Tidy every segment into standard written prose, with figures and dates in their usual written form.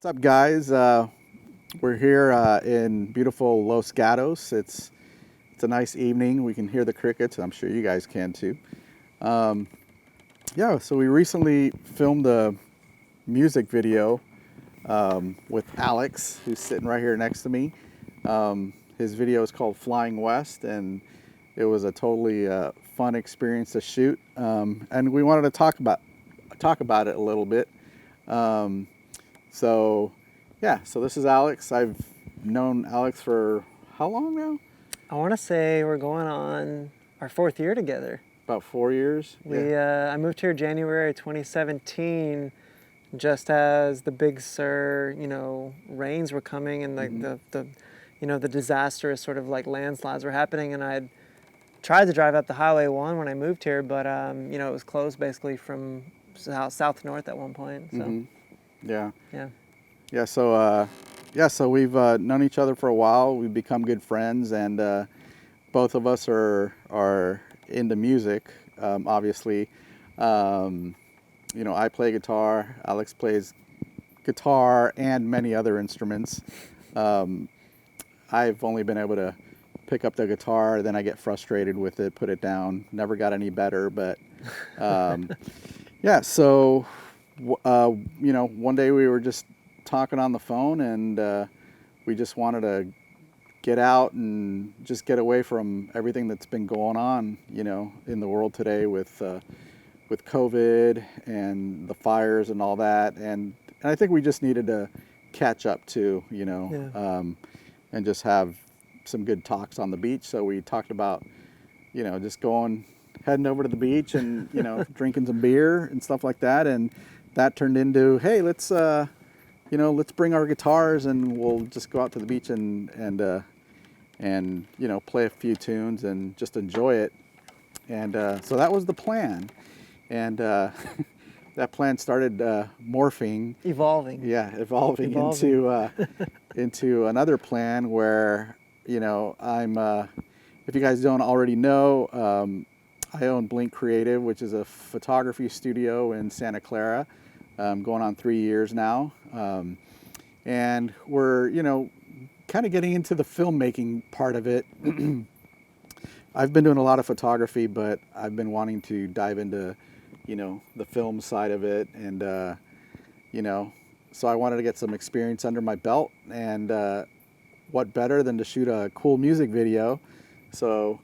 What's up, guys? We're here in beautiful Los Gatos. It's a nice evening. We can hear the crickets. I'm sure you guys can too. Yeah, so we recently filmed a music video with Alex, who's sitting right here next to me. His video is called Flying West, and it was a totally fun experience to shoot. And we wanted to talk about it a little bit. So this is Alex. I've known Alex for how long now? I want to say we're going on our 4th year together. About 4 years. I moved here January 2017, just as the Big Sur, rains were coming, and the disastrous sort of like landslides were happening. And I'd tried to drive up the Highway 1 when I moved here, but it was closed basically from south to north at one point. So. So we've known each other for a while. We've become good friends, and both of us are into music. Obviously, I play guitar. Alex plays guitar and many other instruments. I've only been able to pick up the guitar, then I get frustrated with it, put it down. Never got any better, but So one day we were just talking on the phone, and we just wanted to get out and just get away from everything that's been going on, in the world today with COVID and the fires and all that. And I think we just needed to catch up too, and just have some good talks on the beach. So we talked about, just heading over to the beach and, drinking some beer and stuff like that. And that turned into, hey, let's bring our guitars and we'll just go out to the beach and play a few tunes and just enjoy it. And so that was the plan. And that plan started morphing. Evolving into another plan where, I'm, if you guys don't already know, I own Blink Creative, which is a photography studio in Santa Clara. Going on 3 years now. And we're, kind of getting into the filmmaking part of it. I've been doing a lot of photography, but I've been wanting to dive into, the film side of it. And, so I wanted to get some experience under my belt. And what better than to shoot a cool music video? So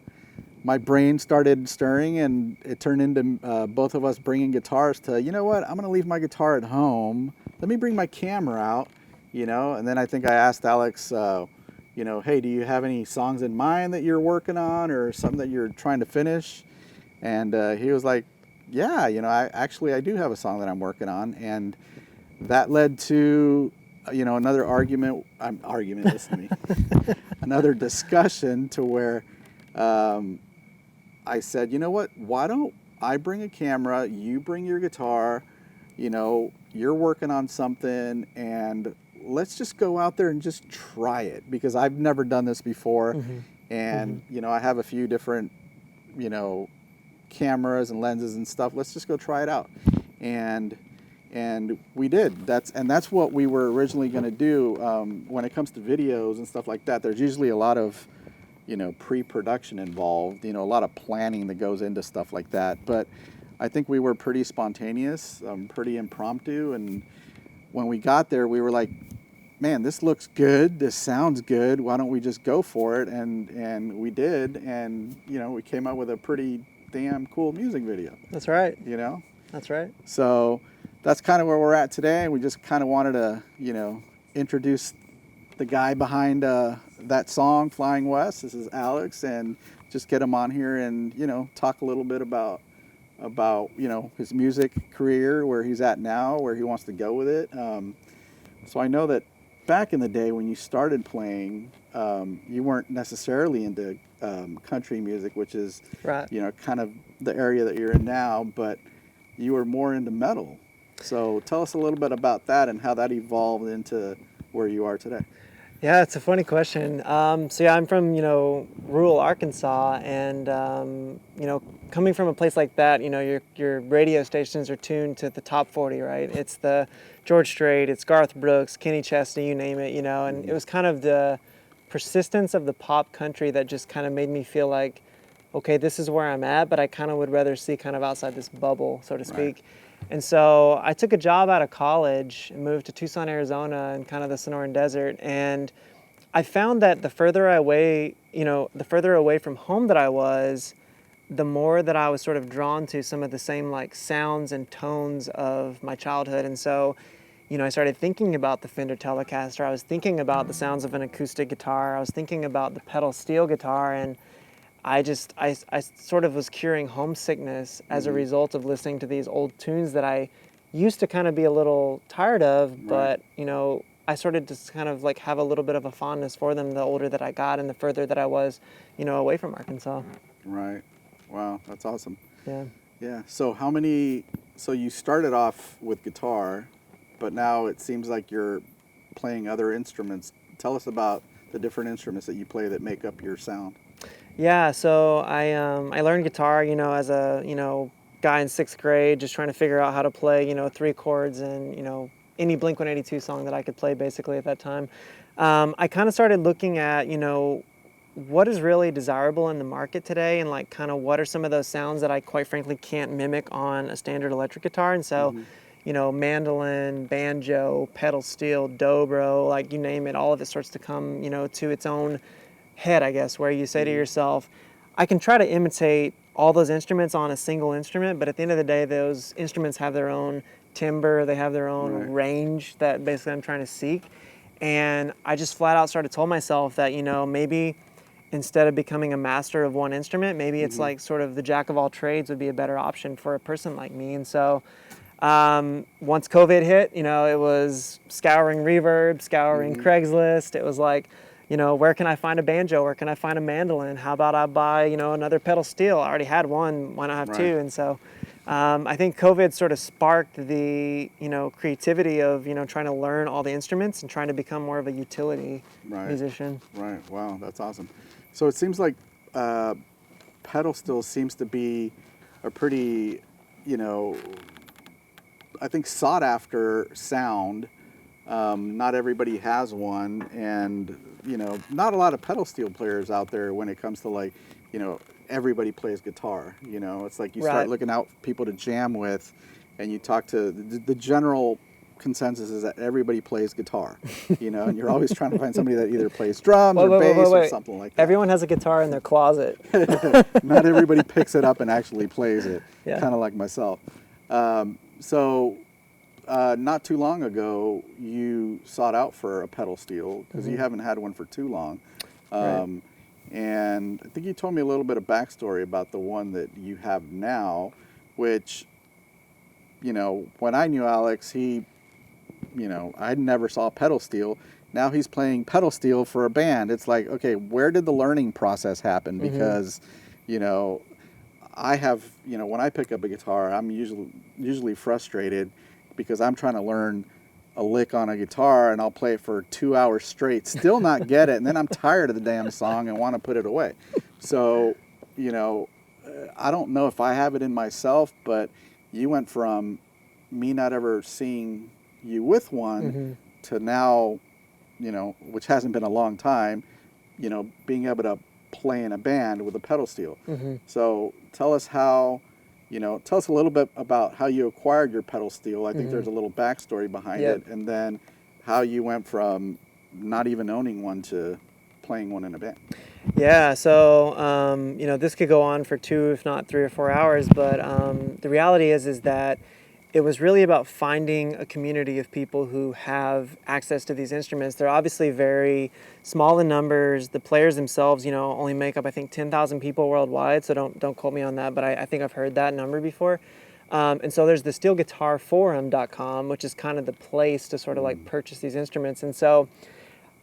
my brain started stirring, and it turned into both of us bringing guitars to, I'm going to leave my guitar at home. Let me bring my camera out, And then I think I asked Alex, hey, do you have any songs in mind that you're working on or something that you're trying to finish? And he was like, yeah, I do have a song that I'm working on. And that led to, another listen to me, another discussion to where, I said, you know what, why don't I bring a camera, you bring your guitar, you're working on something, and let's just go out there and just try it, because I've never done this before. And, I have a few different, cameras and lenses and stuff. Let's just go try it out. And we did. That's what we were originally going to do. When it comes to videos and stuff like that, there's usually a lot of pre-production involved, a lot of planning that goes into stuff like that. But I think we were pretty spontaneous, pretty impromptu. And when we got there, we were like, man, this looks good. This sounds good. Why don't we just go for it? And we did. And, we came up with a pretty damn cool music video. That's right. That's right. So that's kind of where we're at today. We just kind of wanted to, introduce the guy behind that song, Flying West. This is Alex, and just get him on here and, talk a little bit about his music career, where he's at now, where he wants to go with it. So I know that back in the day when you started playing, you weren't necessarily into country music, which is, right, kind of the area that you're in now, but you were more into metal. So tell us a little bit about that and how that evolved into where you are today. Yeah, it's a funny question. So yeah, I'm from, rural Arkansas, and coming from a place like that, your radio stations are tuned to the top 40, right? It's the George Strait, it's Garth Brooks, Kenny Chesney, you name it, and it was kind of the persistence of the pop country that just kind of made me feel like, okay, this is where I'm at, but I kind of would rather see kind of outside this bubble, so to Right. speak. And so I took a job out of college and moved to Tucson, Arizona, and kind of the Sonoran Desert. And I found that the further away from home that I was, the more that I was sort of drawn to some of the same like sounds and tones of my childhood. And so, I started thinking about the Fender Telecaster. I was thinking about the sounds of an acoustic guitar. I was thinking about the pedal steel guitar, and I sort of was curing homesickness as a result of listening to these old tunes that I used to kind of be a little tired of, but, I started to kind of like have a little bit of a fondness for them the older that I got and the further that I was, away from Arkansas. Right. Wow, that's awesome. Yeah. Yeah. So you started off with guitar, but now it seems like you're playing other instruments. Tell us about the different instruments that you play that make up your sound. Yeah, so I learned guitar, as a, guy in 6th grade, just trying to figure out how to play, 3 chords and, any Blink-182 song that I could play basically at that time. I kind of started looking at, what is really desirable in the market today, and like kind of what are some of those sounds that I quite frankly can't mimic on a standard electric guitar. And so, mandolin, banjo, pedal steel, dobro, like you name it, all of it starts to come, to its own head, I guess, where you say to yourself, I can try to imitate all those instruments on a single instrument, but at the end of the day, those instruments have their own timbre, they have their own Right. range that basically I'm trying to seek. And I just flat out started told myself that, maybe instead of becoming a master of one instrument, maybe it's like sort of the jack of all trades would be a better option for a person like me. And so once COVID hit, it was scouring Reverb, scouring Craigslist. It was like, where can I find a banjo? Where can I find a mandolin? How about I buy, another pedal steel? I already had one. Why not have Right. two? And so I think COVID sort of sparked the, creativity of, trying to learn all the instruments and trying to become more of a utility Right. musician. Right. Wow, that's awesome. So it seems like pedal steel seems to be a pretty, I think sought after sound. Not everybody has one, and not a lot of pedal steel players out there when it comes to like, everybody plays guitar. It's like you start Right. looking out for people to jam with, and you talk to the general consensus is that everybody plays guitar, and you're always trying to find somebody that either plays drums or bass or something like that. Everyone has a guitar in their closet. Not everybody picks it up and actually plays it, Yeah. kind of like myself. Not too long ago, you sought out for a pedal steel because you haven't had one for too long. Right. And I think you told me a little bit of backstory about the one that you have now, which, when I knew Alex, I never saw pedal steel. Now he's playing pedal steel for a band. It's like, okay, where did the learning process happen? Because, I have, when I pick up a guitar, I'm usually frustrated because I'm trying to learn a lick on a guitar and I'll play it for 2 hours straight, still not get it, and then I'm tired of the damn song and want to put it away. So, I don't know if I have it in myself, but you went from me not ever seeing you with one to now, which hasn't been a long time, being able to play in a band with a pedal steel. So tell us tell us a little bit about how you acquired your pedal steel. I think there's a little backstory behind it, and then how you went from not even owning one to playing one in a band. Yeah, so this could go on for 2, if not 3 or 4 hours, but the reality is that it was really about finding a community of people who have access to these instruments. They're obviously very small in numbers. The players themselves, only make up, I think, 10,000 people worldwide. So don't quote me on that, but I think I've heard that number before. And so there's the steelguitarforum.com, which is kind of the place to sort of like purchase these instruments. And so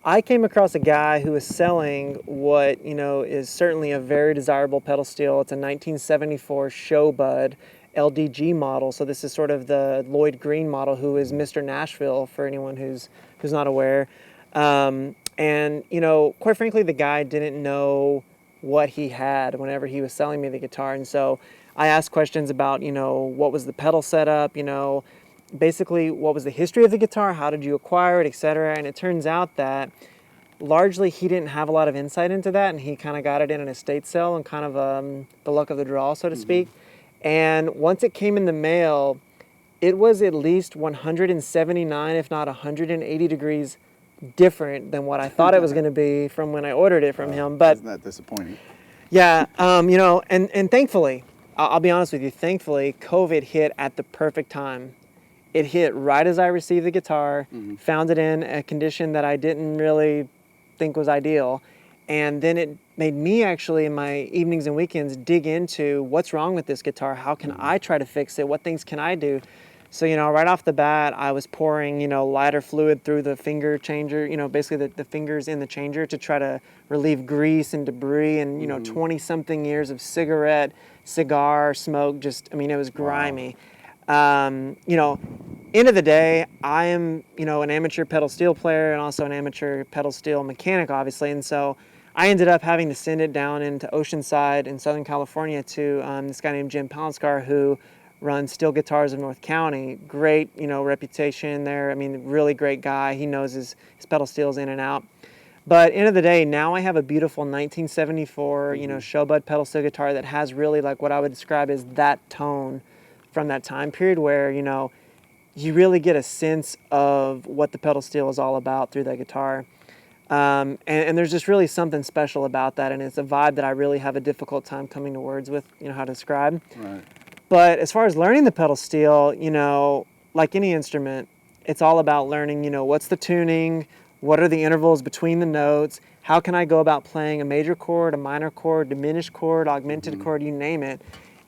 I came across a guy who was selling what, is certainly a very desirable pedal steel. It's a 1974 Sho Bud LDG model. So this is sort of the Lloyd Green model, who is Mr. Nashville for anyone who's not aware. And, you know, quite frankly, the guy didn't know what he had whenever he was selling me the guitar. And so I asked questions about, you know, what was the pedal setup, you know, basically what was the history of the guitar, how did you acquire it, etc. And it turns out that largely he didn't have a lot of insight into that, and he kind of got it in an estate sale and kind of the luck of the draw, so to speak. And once it came in the mail, it was at least 179, if not 180 degrees different than what I thought it was going to be from when I ordered it from him. But isn't that disappointing? yeah, you know, and thankfully, I'll be honest with you, thankfully, COVID hit at the perfect time. It hit right as I received the guitar, found it in a condition that I didn't really think was ideal. And then it made me actually, in my evenings and weekends, dig into what's wrong with this guitar. How can I try to fix it? What things can I do? So, you know, right off the bat, I was pouring, you know, lighter fluid through the finger changer, you know, basically the fingers in the changer to try to relieve grease and debris and, you know, 20-something years of cigar smoke. Just, I mean, it was grimy. You know, end of the day, I am, you know, an amateur pedal steel player and also an amateur pedal steel mechanic, obviously. And so I ended up having to send it down into Oceanside in Southern California to this guy named Jim Palanskar, who runs Steel Guitars of North County. Great, you know, reputation there. I mean, really great guy. He knows his pedal steels in and out. But end of the day, now I have a beautiful 1974, you know, Sho Bud pedal steel guitar that has really like what I would describe as that tone from that time period where, you know, you really get a sense of what the pedal steel is all about through that guitar. And there's just really something special about that, and it's a vibe that I really have a difficult time coming to words with, you know, how to describe. Right. But as far as learning the pedal steel, you know, like any instrument, it's all about learning, you know, what's the tuning, what are the intervals between the notes, how can I go about playing a major chord, a minor chord, diminished chord, augmented chord, you name it.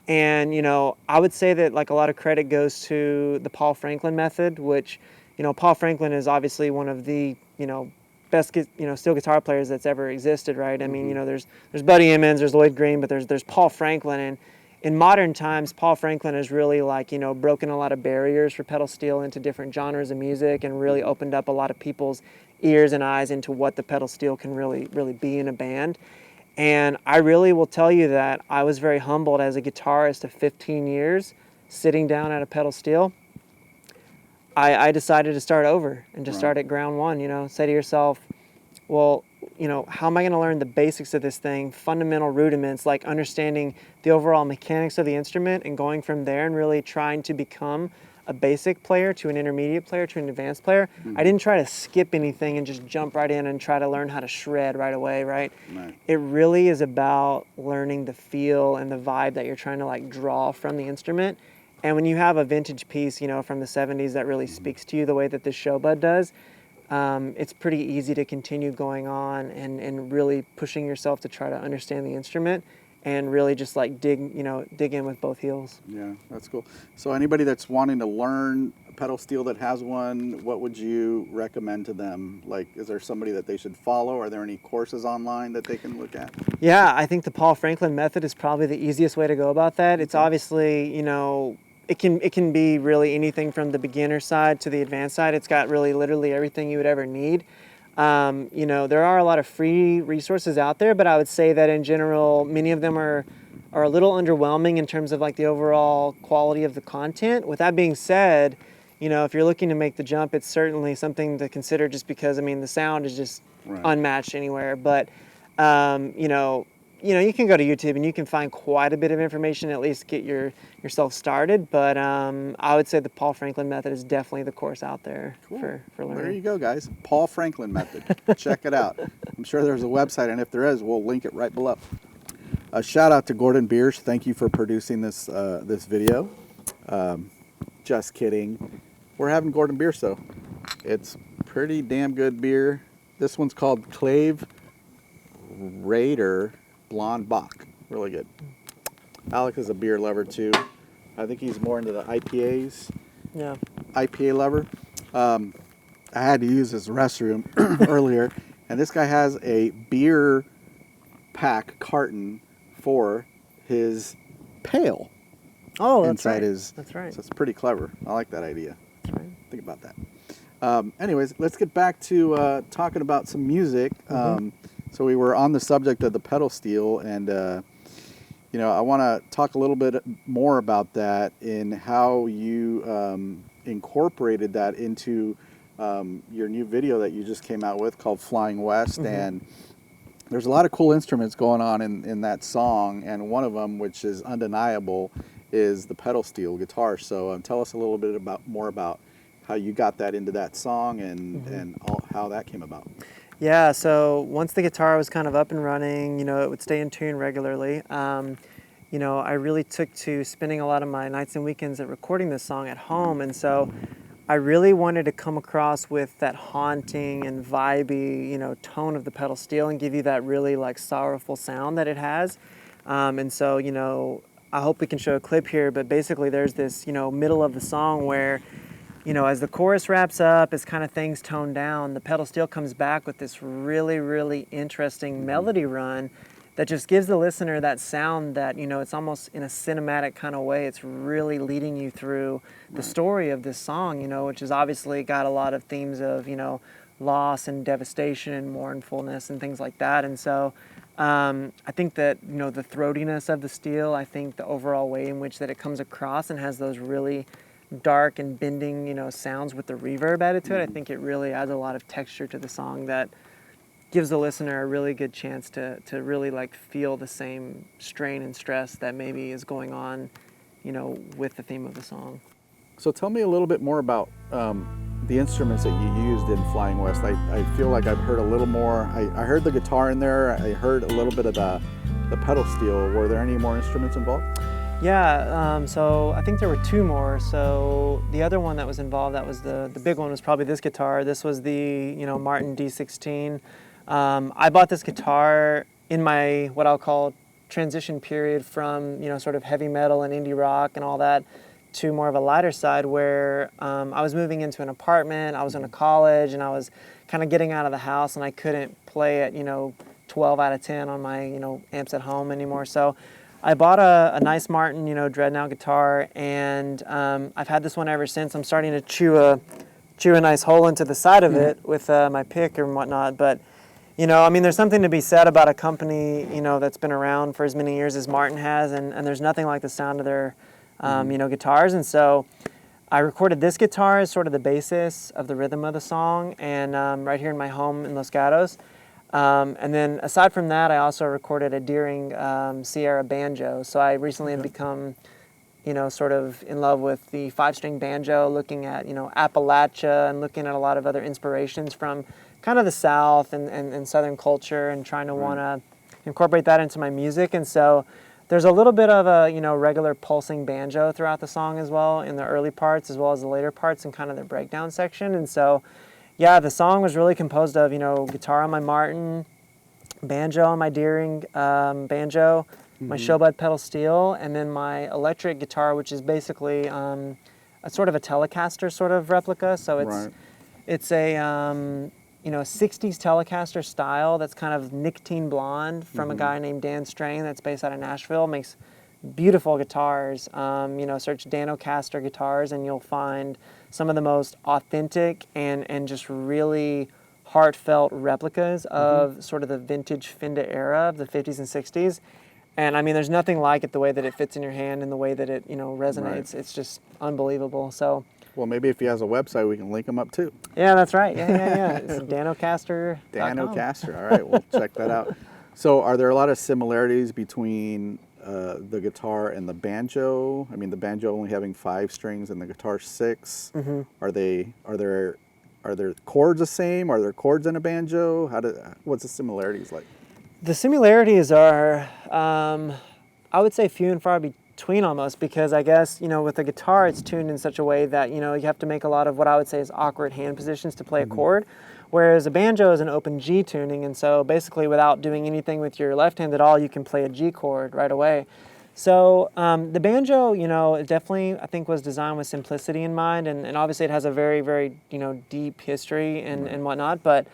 And, you know, I would say that like a lot of credit goes to the Paul Franklin method, which, you know, Paul Franklin is obviously one of the, you know, best, you know, steel guitar players that's ever existed, right? I mean, you know, there's Buddy Emmons, there's Lloyd Green, but there's Paul Franklin. And in modern times, Paul Franklin has really like, you know, broken a lot of barriers for pedal steel into different genres of music and really opened up a lot of people's ears and eyes into what the pedal steel can really be in a band. And I really will tell you that I was very humbled as a guitarist of 15 years sitting down at a pedal steel. I decided to start over and just start at ground one, you know, say to yourself, well, you know, how am I going to learn the basics of this thing, fundamental rudiments, like understanding the overall mechanics of the instrument and going from there and really trying to become a basic player to an intermediate player to an advanced player. I didn't try to skip anything and just jump right in and try to learn how to shred right away, right? It really is about learning the feel and the vibe that you're trying to like draw from the instrument. And when you have a vintage piece, you know, from the 70s that really speaks to you the way that this Sho Bud does, it's pretty easy to continue going on and really pushing yourself to try to understand the instrument and really just like dig in with both heels. Yeah, that's cool. So anybody that's wanting to learn pedal steel that has one, what would you recommend to them? Like, is there somebody that they should follow? Are there any courses online that they can look at? Yeah, I think the Paul Franklin method is probably the easiest way to go about that. It's obviously, you know, it can be really anything from the beginner side to the advanced side. It's got really literally everything you would ever need. You know, there are a lot of free resources out there, but I would say that in general, many of them are a little underwhelming in terms of like the overall quality of the content. With that being said, you know, if you're looking to make the jump, it's certainly something to consider just because, I mean, the sound is just unmatched anywhere. But, you can go to YouTube and you can find quite a bit of information, at least get yourself started. But I would say the Paul Franklin method is definitely the course out there for learning. There you go, guys. Paul Franklin method. Check it out. I'm sure there's a website, and if there is, we'll link it right below. A shout out to Gordon Biersch. Thank you for producing this this video. Just kidding. We're having Gordon Biersch, though. It's pretty damn good beer. This one's called Clave Raider Blonde Bock. Really good. Alex is a beer lover too. I think he's more into the IPAs. Yeah. IPA lover. I had to use his restroom earlier, and this guy has a beer pack carton for his pail. Oh, that's inside right. his. That's right. So it's pretty clever. I like that idea. That's right. Think about that. Anyways, let's get back to talking about some music. So we were on the subject of the pedal steel, and I want to talk a little bit more about that in how you incorporated that into your new video that you just came out with called Flying West. And there's a lot of cool instruments going on in that song, and one of them, which is undeniable, is the pedal steel guitar. So tell us a little bit more about how you got that into that song and how that came about. Yeah, so once the guitar was kind of up and running, it would stay in tune regularly. I really took to spending a lot of my nights and weekends at recording this song at home, and so I really wanted to come across with that haunting and vibey, tone of the pedal steel and give you that really like sorrowful sound that it has. And so, I hope we can show a clip here, but basically there's this, middle of the song where as the chorus wraps up, as kind of things tone down, the pedal steel comes back with this really, really interesting melody run that just gives the listener that sound that, it's almost in a cinematic kind of way. It's really leading you through the story of this song, which has obviously got a lot of themes of, loss and devastation and mournfulness and things like that. And so I think that, the throatiness of the steel, I think the overall way in which that it comes across and has those really dark and bending, sounds with the reverb added to it, I think it really adds a lot of texture to the song that gives the listener a really good chance to really like feel the same strain and stress that maybe is going on, with the theme of the song. So tell me a little bit more about the instruments that you used in Flying West. I feel like I've heard a little more. I heard the guitar in there. I heard a little bit of the pedal steel. Were there any more instruments involved? Yeah, so I think there were two more. So the other one that was involved, that was the big one, was probably this guitar. This was the Martin D16. I bought this guitar in my what I'll call transition period from sort of heavy metal and indie rock and all that to more of a lighter side, where I was moving into an apartment. I was in a college and I was kind of getting out of the house, and I couldn't play at 12 out of 10 on my amps at home anymore. So I bought a nice Martin, Dreadnought guitar, and I've had this one ever since. I'm starting to chew a nice hole into the side of it with my pick and whatnot. But, there's something to be said about a company, that's been around for as many years as Martin has, and there's nothing like the sound of their, guitars. And so I recorded this guitar as sort of the basis of the rhythm of the song, and right here in my home in Los Gatos. And then aside from that, I also recorded a Deering Sierra banjo. So I recently have become, sort of in love with the 5-string banjo, looking at, Appalachia and looking at a lot of other inspirations from kind of the South and Southern culture, and trying to want to incorporate that into my music. And so there's a little bit of a, regular pulsing banjo throughout the song as well, in the early parts as well as the later parts and kind of the breakdown section. And so yeah, the song was really composed of, guitar on my Martin, banjo on my Deering banjo, my Sho Bud pedal steel, and then my electric guitar, which is basically a sort of a Telecaster sort of replica. So it's a 60s Telecaster style that's kind of nicotine blonde from a guy named Dan Strain that's based out of Nashville. Makes beautiful guitars. Search Danocaster guitars and you'll find some of the most authentic and just really heartfelt replicas of sort of the vintage Fender era of the 50s and 60s. And there's nothing like it, the way that it fits in your hand and the way that it, resonates. Right. It's just unbelievable. So, well, maybe if he has a website, we can link him up too. Yeah, that's right. Yeah. It's Danocaster. Danocaster. All right, we'll check that out. So are there a lot of similarities between the guitar and the banjo? The banjo only having 5 strings and the guitar 6. Are there chords the same? Are there chords in a banjo? What's the similarities like? The similarities are, I would say, few and far between almost, because I guess, with the guitar it's tuned in such a way that, you have to make a lot of what I would say is awkward hand positions to play a chord. Whereas a banjo is an open G tuning, and so basically without doing anything with your left hand at all, you can play a G chord right away. So the banjo, it definitely, I think, was designed with simplicity in mind, and obviously it has a very, very, deep history and whatnot, but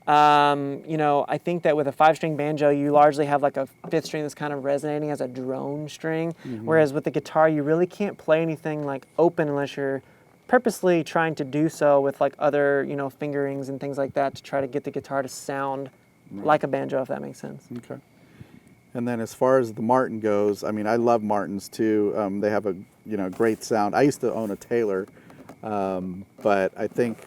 I think that with a 5-string banjo, you largely have like a 5th string that's kind of resonating as a drone string, whereas with the guitar, you really can't play anything like open unless you're purposely trying to do so with like other, fingerings and things like that to try to get the guitar to sound like a banjo, if that makes sense. Okay. And then as far as the Martin goes, I mean, I love Martins too. They have a great sound. I used to own a Taylor, but I think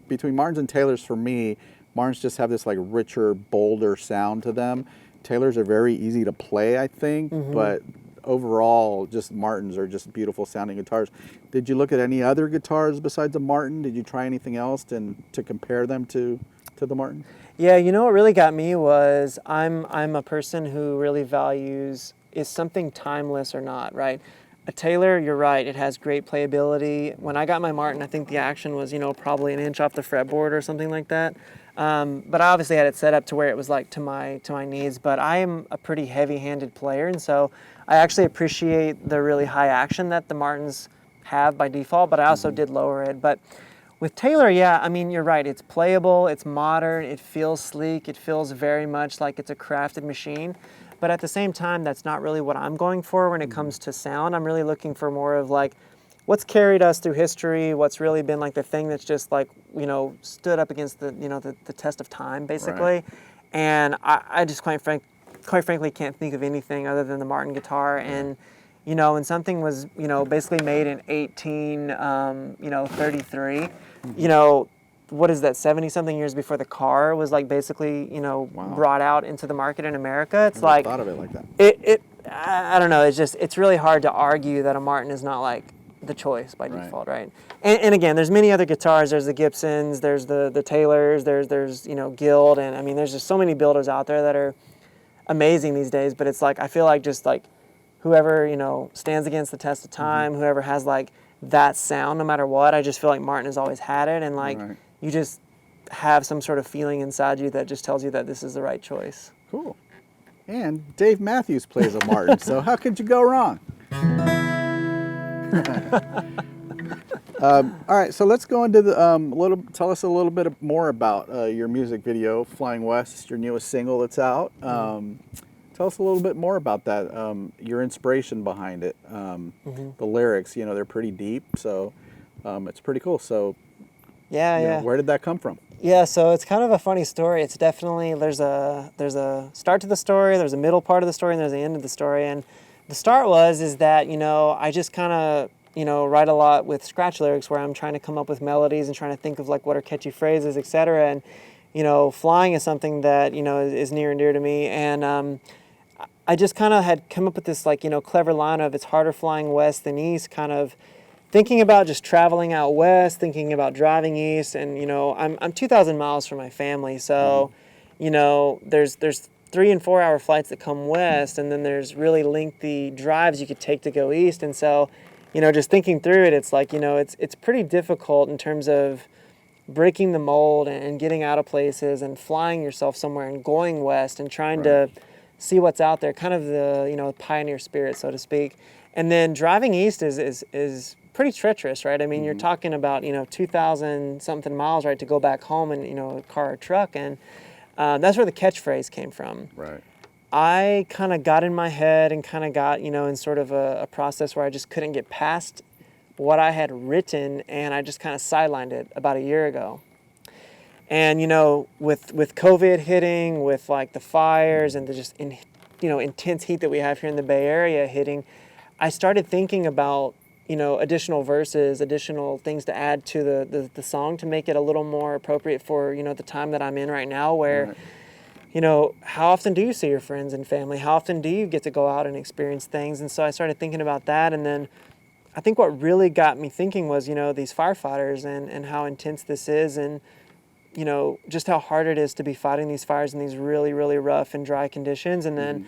between Martins and Taylors for me, Martins just have this like richer, bolder sound to them. Taylors are very easy to play, I think, but overall, just Martins are just beautiful sounding guitars. Did you look at any other guitars besides the Martin? Did you try anything else to compare them to the Martin? Yeah, what really got me was I'm a person who really values, is something timeless or not, right? A Taylor, you're right, it has great playability. When I got my Martin, I think the action was, probably an inch off the fretboard or something like that. But I obviously had it set up to where it was like to my needs, but I am a pretty heavy-handed player, and so I actually appreciate the really high action that the Martins have by default, but I also did lower it. But with Taylor, yeah, I mean, you're right. It's playable, it's modern, it feels sleek, it feels very much like it's a crafted machine. But at the same time, that's not really what I'm going for when it comes to sound. I'm really looking for more of like what's carried us through history, what's really been like the thing that's just like, stood up against the, the test of time, basically. Right. And I just quite frankly can't think of anything other than the Martin guitar. And and something was, basically made in 1833, what is that, 70-something years before the car was like basically, brought out into the market in America. It's like, thought of it like that. I don't know, it's really hard to argue that a Martin is not like the choice by default, right? And again, there's many other guitars. There's the Gibsons, there's the Taylors, there's Guild, and I mean, there's just so many builders out there that are amazing these days. But it's like, I feel like just like whoever, stands against the test of time, whoever has like that sound, no matter what, I just feel like Martin has always had it. And like, you just have some sort of feeling inside you that just tells you that this is the right choice. Cool. And Dave Matthews plays a Martin, so how could you go wrong? All right, so let's go into the tell us a little bit more about your music video, Flying West, your newest single that's out. Tell us a little bit more about that, your inspiration behind it, the lyrics. They're pretty deep, so it's pretty cool. So, where did that come from? Yeah, so it's kind of a funny story. It's definitely, there's a start to the story, there's a middle part of the story, and there's the end of the story. And the start is that, I just kind of, write a lot with scratch lyrics where I'm trying to come up with melodies and trying to think of like what are catchy phrases, etc. And, flying is something that, is near and dear to me. And I just kind of had come up with this like, clever line of it's harder flying west than east, kind of thinking about just traveling out west, thinking about driving east. And, I'm 2,000 miles from my family. So, there's 3 and 4 hour flights that come west, and then there's really lengthy drives you could take to go east. And so, just thinking through it, it's like, it's pretty difficult in terms of breaking the mold and getting out of places and flying yourself somewhere and going west and trying to see what's out there, kind of the, pioneer spirit, so to speak. And then driving east is pretty treacherous, right? I mean, you're talking about, 2,000 something miles, right, to go back home in, a car or truck. And that's where the catchphrase came from. Right. I kind of got in my head and kind of got, in sort of a process where I just couldn't get past what I had written, and I just kind of sidelined it about a year ago. And, with COVID hitting, with like the fires and the just, intense heat that we have here in the Bay Area hitting, I started thinking about, additional verses, additional things to add to the song to make it a little more appropriate for, the time that I'm in right now where, how often do you see your friends and family? How often do you get to go out and experience things? And so I started thinking about that. And then I think what really got me thinking was, these firefighters and how intense this is and, just how hard it is to be fighting these fires in these really, really rough and dry conditions. And then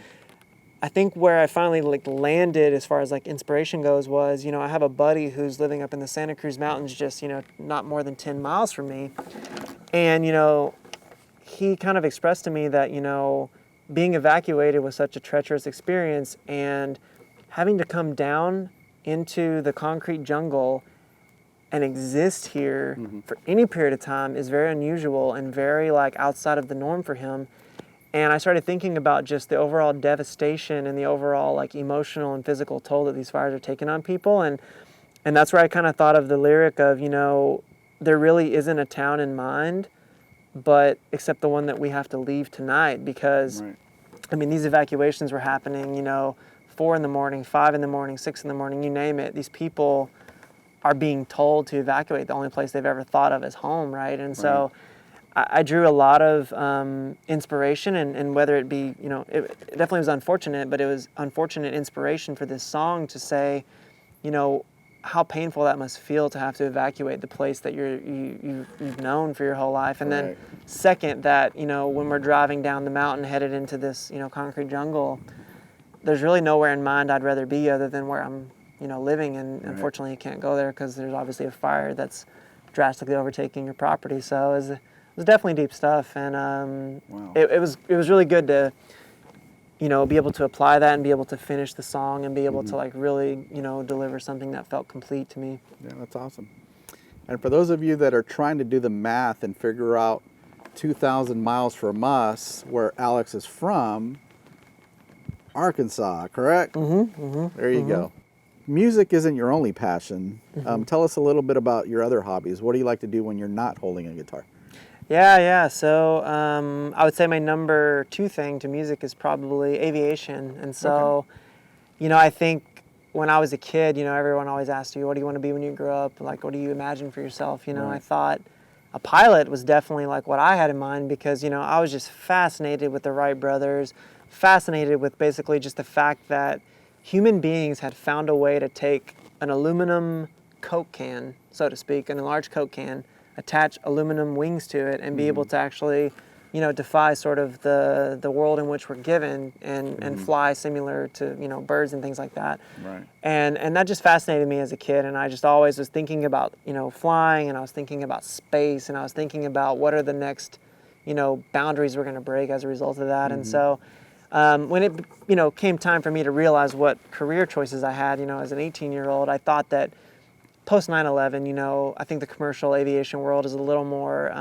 I think where I finally landed as far as inspiration goes was, I have a buddy who's living up in the Santa Cruz Mountains, just, not more than 10 miles from me. And, he kind of expressed to me that, being evacuated was such a treacherous experience and having to come down into the concrete jungle and exist here for any period of time is very unusual and very outside of the norm for him. And I started thinking about just the overall devastation and the overall emotional and physical toll that these fires are taking on people. And And that's where I kind of thought of the lyric of, there really isn't a town in mind, but except the one that we have to leave tonight, because Right. I mean, these evacuations were happening, 4 in the morning, 5 in the morning, 6 in the morning, you name it. These people are being told to evacuate the only place they've ever thought of as home, right? And so I drew a lot of inspiration, and whether it be, it definitely was unfortunate, but it was unfortunate inspiration for this song to say, how painful that must feel to have to evacuate the place that you've known for your whole life. And then Right. second, that, when we're driving down the mountain headed into this, concrete jungle, there's really nowhere in mind I'd rather be other than where I'm, living. And Right. unfortunately you can't go there because there's obviously a fire that's drastically overtaking your property. So it was definitely deep stuff. And Wow. it was really good to, be able to apply that and be able to finish the song and be able to really, deliver something that felt complete to me. Yeah, that's awesome. And for those of you that are trying to do the math and figure out 2,000 miles from us, where Alex is from, Arkansas, correct? There you go. Music isn't your only passion. Tell us a little bit about your other hobbies. What do you like to do when you're not holding a guitar? Yeah. So I would say my number 2 thing to music is probably aviation. And so, I think when I was a kid, everyone always asked you, what do you want to be when you grow up? Like, what do you imagine for yourself? Right. I thought a pilot was definitely like what I had in mind because, I was just fascinated with the Wright brothers, fascinated with basically just the fact that human beings had found a way to take an aluminum Coke can, so to speak, an enlarged Coke can, attach aluminum wings to it, and be able to actually, defy sort of the world in which we're given and fly similar to, birds and things like that. Right. And that just fascinated me as a kid, and I just always was thinking about, flying, and I was thinking about space, and I was thinking about what are the next, boundaries we're going to break as a result of that. And so when it, came time for me to realize what career choices I had, as an 18-year-old, I thought that post 9/11, I think the commercial aviation world is a little more,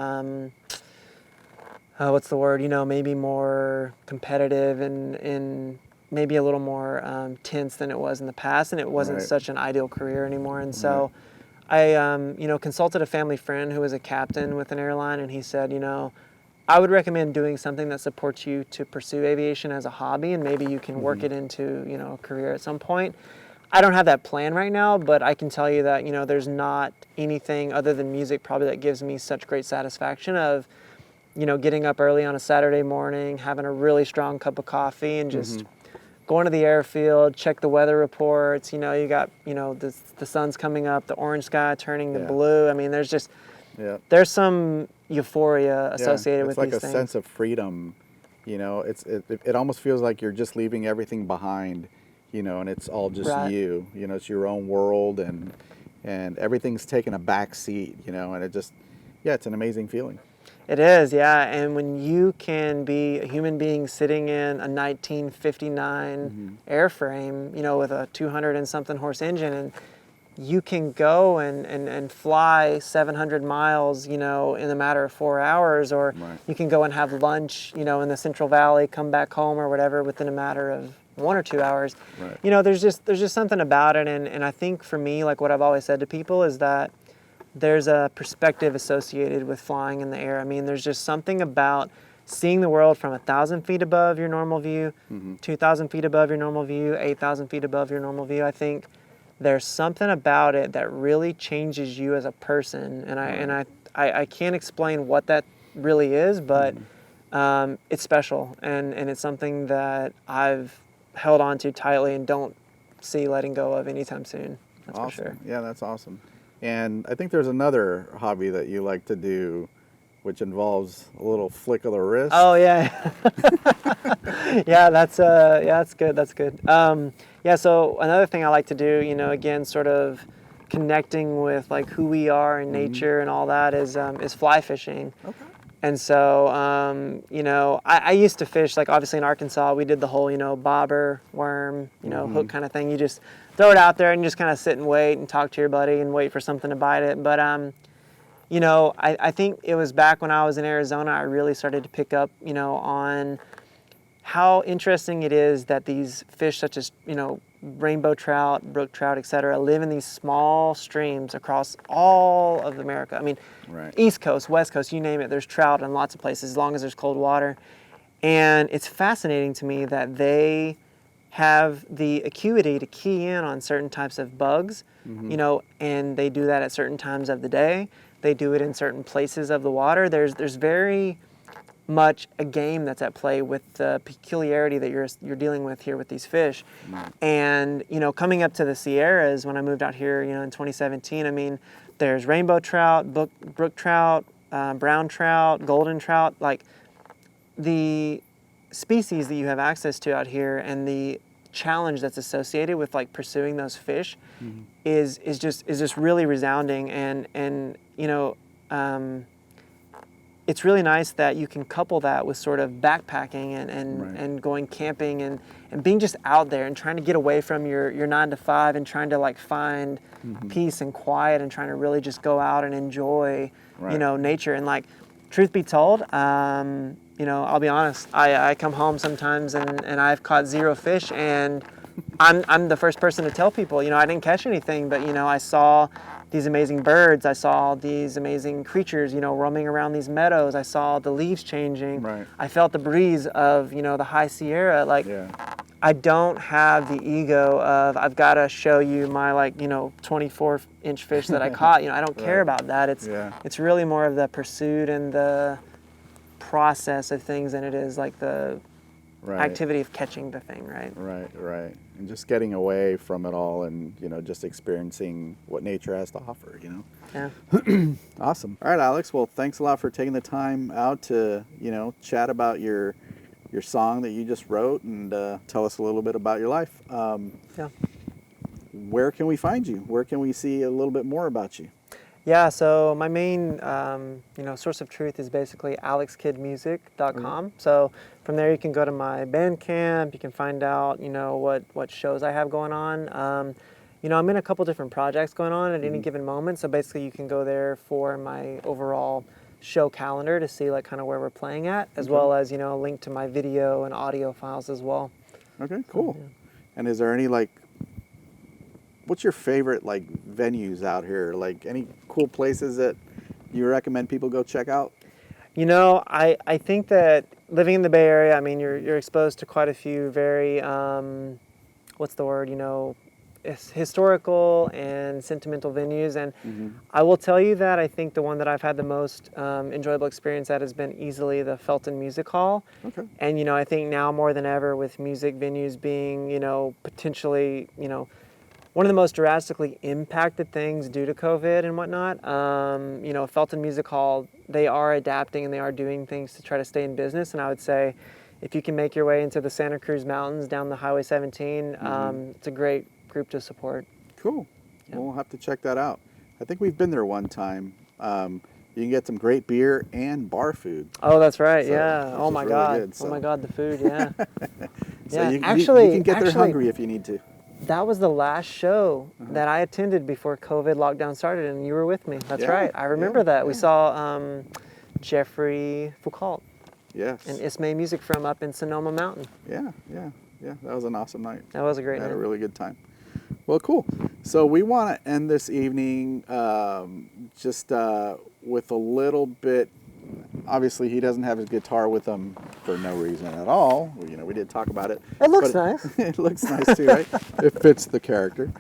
what's the word, maybe more competitive and maybe a little more tense than it was in the past, and it wasn't Right. such an ideal career anymore. And so I, consulted a family friend who was a captain with an airline, and he said, I would recommend doing something that supports you to pursue aviation as a hobby, and maybe you can work it into, a career at some point. I don't have that plan right now, but I can tell you that, there's not anything other than music probably that gives me such great satisfaction of, getting up early on a Saturday morning, having a really strong cup of coffee, and just going to the airfield, check the weather reports. You got, the sun's coming up, the orange sky turning to blue. I mean, there's some euphoria associated with these things. It's like a sense of freedom. It almost feels like you're just leaving everything behind. And it's all just you. It's your own world, and everything's taken a back seat. And it just, it's an amazing feeling. It is, yeah. And when you can be a human being sitting in a 1959 airframe, with a 200 and something horse engine, and you can go and fly 700 miles, in a matter of 4 hours, or you can go and have lunch, in the Central Valley, come back home or whatever within a matter of 1 or 2 hours. Right. There's just something about it. And I think for me, like what I've always said to people is that there's a perspective associated with flying in the air. I mean, there's just something about seeing the world from 1,000 feet above your normal view, 2,000 feet above your normal view, 8,000 feet above your normal view. I think there's something about it that really changes you as a person. And I can't explain what that really is, but it's special. And it's something that I've held on to tightly and don't see letting go of anytime soon. That's awesome. for sure. Yeah, that's awesome. And I think there's another hobby that you like to do, which involves a little flick of the wrist. Oh yeah, that's good. That's good. So another thing I like to do, again, sort of connecting with like who we are in nature and all that is fly fishing. Okay. And so, I used to fish, like obviously in Arkansas, we did the whole, bobber, worm, hook kind of thing. You just throw it out there and just kind of sit and wait and talk to your buddy and wait for something to bite it. But, I think it was back when I was in Arizona, I really started to pick up, on how interesting it is that these fish, such as, you know, rainbow trout, brook trout, etc., live in these small streams across all of America. I mean, Right. East Coast, West Coast, you name it, there's trout in lots of places as long as there's cold water. And it's fascinating to me that they have the acuity to key in on certain types of bugs, you know, and they do that at certain times of the day. They do it in certain places of the water. There's very much a game that's at play with the peculiarity that you're dealing with here with these fish. And, you know, coming up to the Sierras when I moved out here, you know, in 2017, I mean, there's rainbow trout, brook trout, brown trout, golden trout, like the species that you have access to out here and the challenge that's associated with like pursuing those fish is just really resounding. And you know, it's really nice that you can couple that with sort of backpacking and going camping and being just out there and trying to get away from your 9 to 5 and trying to like find peace and quiet and trying to really just go out and enjoy, you know, nature. And like, truth be told, you know, I'll be honest, I come home sometimes and I've caught 0 fish, and I'm the first person to tell people, you know, I didn't catch anything, but, you know, I saw these amazing birds, I saw these amazing creatures, you know, roaming around these meadows, I saw the leaves changing, I felt the breeze of, you know, the high Sierra, like, I don't have the ego of, I've got to show you my, like, you know, 24-inch fish that I caught, you know, I don't care about that. It's really more of the pursuit and the process of things than it is like the activity of catching the thing, right? Right. And just getting away from it all and, you know, just experiencing what nature has to offer, you know? Yeah. Awesome. All right, Alex. Well, thanks a lot for taking the time out to, you know, chat about your song that you just wrote and tell us a little bit about your life. Yeah. Where can we find you? Where can we see a little bit more about you? Yeah, so my main, you know, source of truth is basically alexkidmusic.com. So from there you can go to my Bandcamp, you can find out, you know, what shows I have going on. You know, I'm in a couple different projects going on at any given moment, so basically you can go there for my overall show calendar to see like kind of where we're playing at, as well as, you know, a link to my video and audio files as well. Okay, cool. So, yeah. And is there any like, what's your favorite like venues out here? Like any cool places that you recommend people go check out? You know, I think that living in the Bay Area, I mean, you're exposed to quite a few very, what's the word, you know, historical and sentimental venues. And I will tell you that I think the one that I've had the most enjoyable experience at has been easily the Felton Music Hall. Okay. And, you know, I think now more than ever with music venues being, you know, potentially, you know, one of the most drastically impacted things due to COVID and whatnot, you know, Felton Music Hall, they are adapting and they are doing things to try to stay in business. And I would say if you can make your way into the Santa Cruz Mountains down the Highway 17, it's a great group to support. Cool. Yeah. We'll have to check that out. I think we've been there one time. You can get some great beer and bar food. Oh, that's right. So, yeah. Oh my really God. good, so. Oh my God, the food. Yeah. So yeah. you can get there actually, hungry if you need to. That was the last show that I attended before COVID lockdown started, and you were with me. That's right. I remember that. We saw Jeffrey Foucault. Yes. And Ismay Music from up in Sonoma Mountain. Yeah. That was an awesome night. That was a great night. Had a really good time. Well, cool. So we want to end this evening just with a little bit. Obviously, he doesn't have his guitar with him for no reason at all. You know, we did talk about it. It looks nice. It looks nice too, right? It fits the character.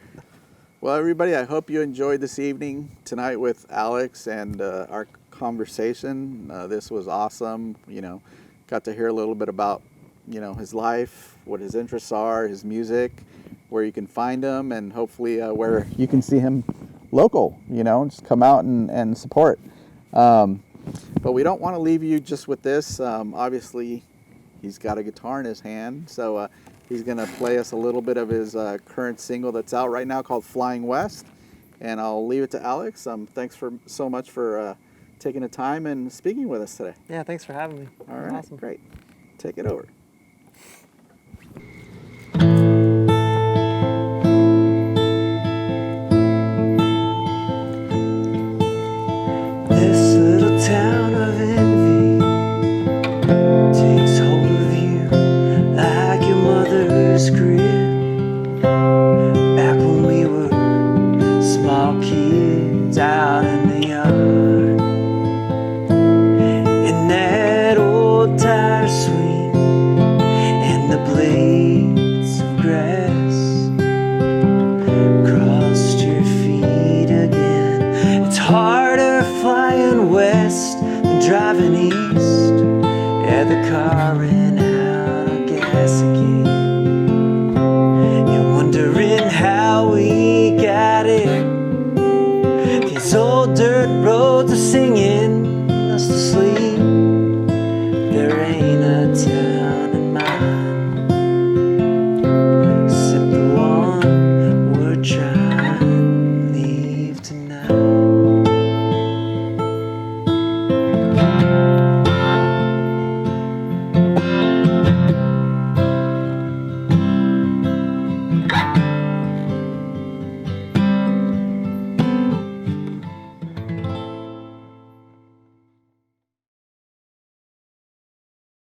Well, everybody, I hope you enjoyed this evening tonight with Alex and our conversation. This was awesome. You know, got to hear a little bit about, you know, his life, what his interests are, his music, where you can find him, and hopefully where you can see him local, you know, just come out and support. But we don't want to leave you just with this. Obviously, he's got a guitar in his hand, so he's going to play us a little bit of his current single that's out right now called Flying West, and I'll leave it to Alex. Thanks so much for taking the time and speaking with us today. Yeah, thanks for having me. All right, Awesome. Great. Take it over.